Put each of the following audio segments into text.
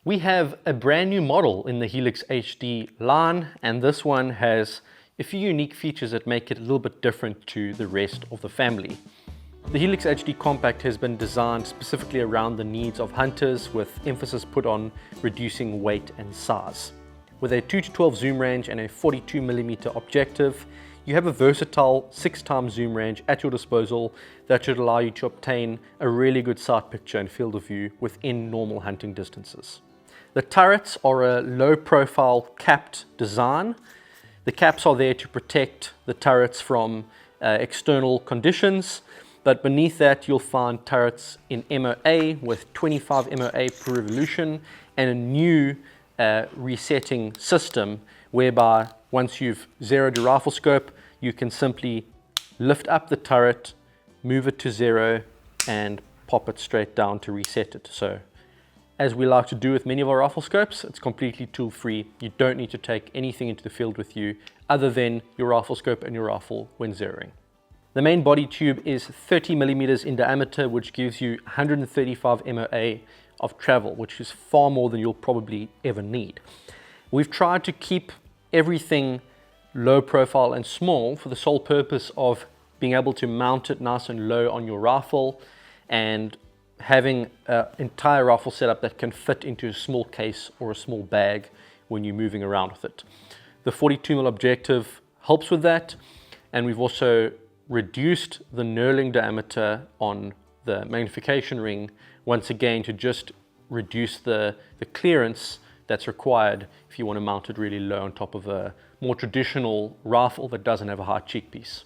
We have a brand new model in the Helix HD line, and this one has a few unique features that make it a little bit different to the rest of the family. The Helix HD Compact has been designed specifically around the needs of hunters, with emphasis put on reducing weight and size. With a 2:12 zoom range and a 42mm objective, you have a versatile 6x zoom range at your disposal that should allow you to obtain a really good sight picture and field of view within normal hunting distances. The turrets are a low-profile capped design. The caps are there to protect the turrets from external conditions, but beneath that you'll find turrets in MOA with 25 MOA per revolution and a new resetting system whereby once you've zeroed your rifle scope, you can simply lift up the turret, move it to 0 and pop it straight down to reset it. So as we like to do with many of our rifle scopes, it's completely tool free. You don't need to take anything into the field with you other than your rifle scope and your rifle when zeroing. The main body tube is 30mm in diameter, which gives you 135 MOA of travel, which is far more than you'll probably ever need. We've tried to keep everything low profile and small for the sole purpose of being able to mount it nice and low on your rifle and having an entire rifle setup that can fit into a small case or a small bag when you're moving around with it. The 42mm objective helps with that, and we've also reduced the knurling diameter on the magnification ring once again to just reduce the clearance that's required if you want to mount it really low on top of a more traditional rifle that doesn't have a high cheek piece.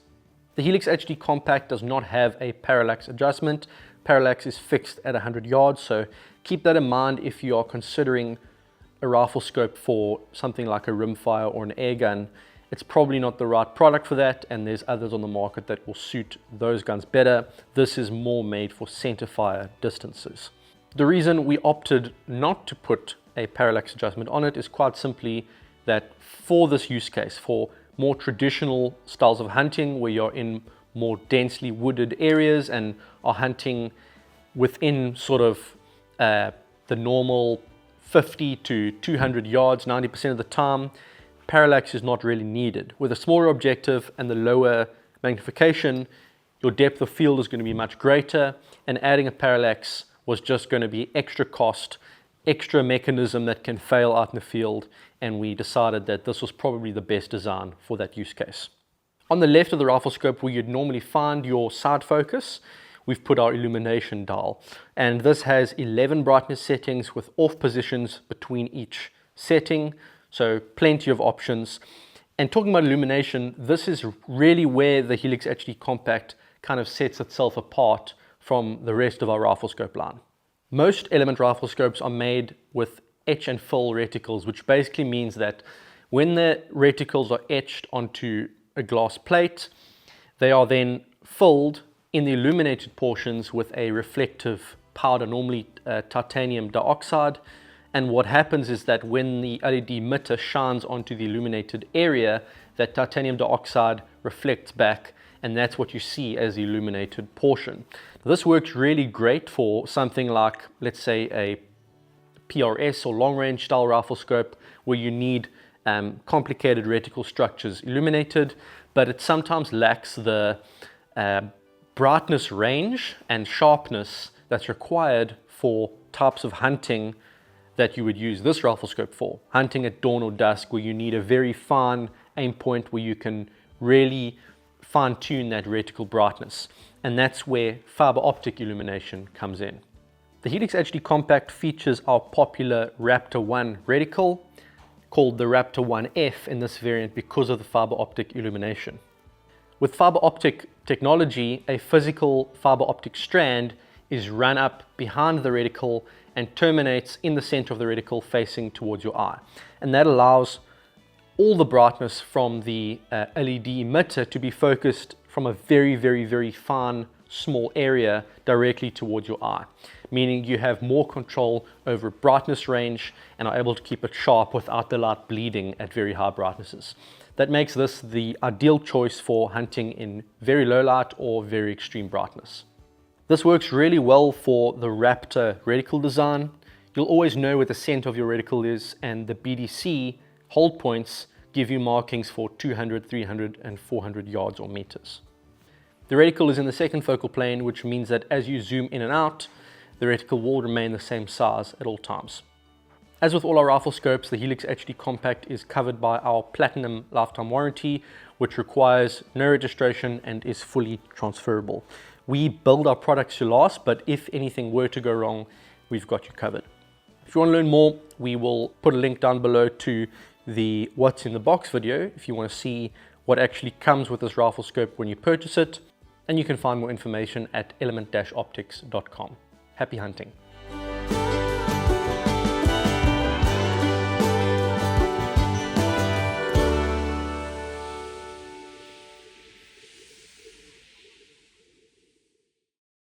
The Helix HD Compact does not have a parallax adjustment. Parallax is fixed at 100 yards, so keep that in mind if you are considering a rifle scope for something like a rimfire or an air gun. It's probably not the right product for that, and there's others on the market that will suit those guns better. This is more made for centerfire distances. The reason we opted not to put a parallax adjustment on it is quite simply that for this use case, for more traditional styles of hunting where you're in more densely wooded areas and are hunting within sort of the normal 50 to 200 yards 90% of the time, parallax is not really needed. With a smaller objective and the lower magnification, your depth of field is going to be much greater, and adding a parallax was just going to be extra cost, extra mechanism that can fail out in the field, and we decided that this was probably the best design for that use case. On the left of the rifle scope where you'd normally find your side focus, we've put our illumination dial, and this has 11 brightness settings with off positions between each setting, so plenty of options. And talking about illumination, this is really where the Helix HD Compact kind of sets itself apart from the rest of our rifle scope line. Most Element rifle scopes are made with etch and fill reticles, which basically means that when the reticles are etched onto a glass plate, they are then filled in the illuminated portions with a reflective powder, normally titanium dioxide. And what happens is that when the LED emitter shines onto the illuminated area, that titanium dioxide reflects back, and that's what you see as the illuminated portion. This works really great for something like, let's say, a PRS or long range style rifle scope where you need complicated reticle structures illuminated, but it sometimes lacks the brightness range and sharpness that's required for types of hunting that you would use this rifle scope for. Hunting at dawn or dusk, where you need a very fine aim point where you can really fine tune that reticle brightness, and that's where fiber optic illumination comes in. The Helix HD Compact features our popular Raptor 1 reticle, called the Raptor 1F in this variant because of the fiber optic illumination. With fiber optic technology, a physical fiber optic strand is run up behind the reticle and terminates in the center of the reticle facing towards your eye. And that allows all the brightness from the LED emitter to be focused from a very, very, very fine, small area directly towards your eye, meaning you have more control over brightness range and are able to keep it sharp without the light bleeding at very high brightnesses. That makes this the ideal choice for hunting in very low light or very extreme brightness. This works really well for the Raptor reticle design. You'll always know where the center of your reticle is, and the BDC hold points give you markings for 200, 300, and 400 yards or meters. The reticle is in the second focal plane, which means that as you zoom in and out, the reticle will remain the same size at all times. As with all our rifle scopes, the Helix HD Compact is covered by our Platinum lifetime warranty, which requires no registration and is fully transferable. We build our products to last, but if anything were to go wrong, we've got you covered. If you want to learn more, we will put a link down below to the What's in the Box video if you want to see what actually comes with this rifle scope when you purchase it, and you can find more information at element-optics.com. Happy hunting.